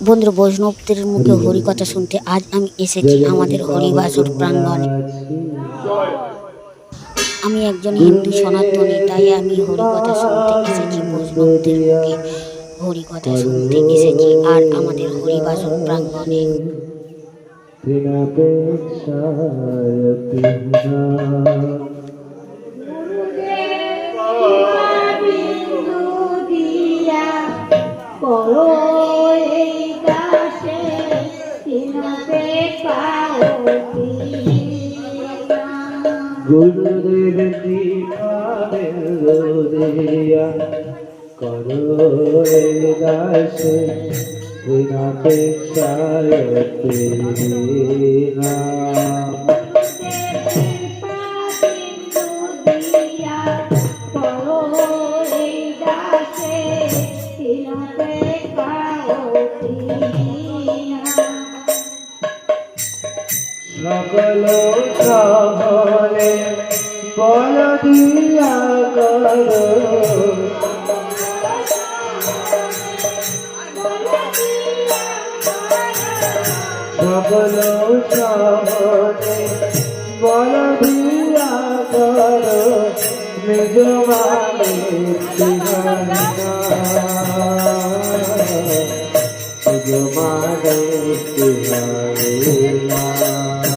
বন্ধুরা, বৈষ্ণবদের মুখে হরিকথা শুনতে আজ আমি এসেছি আমাদের হরিবাসর প্রাঙ্গণে। আমি একজন হিন্দু সনাতনী, তাই আমি হরিকথা শুনতে এসেছি বৈষ্ণবদের মুখে হরিকথা শুনতে এসেছি আর আমাদের হরিবাসর প্রাঙ্গণে। গুরুদেব দীপাবেয়া করো দাসে বিনাপেক্ষায় তেনা সকল সহলে বল দিয়া করো সকল সহলে বল দিয়া করো নিজ মানে নিজ মানে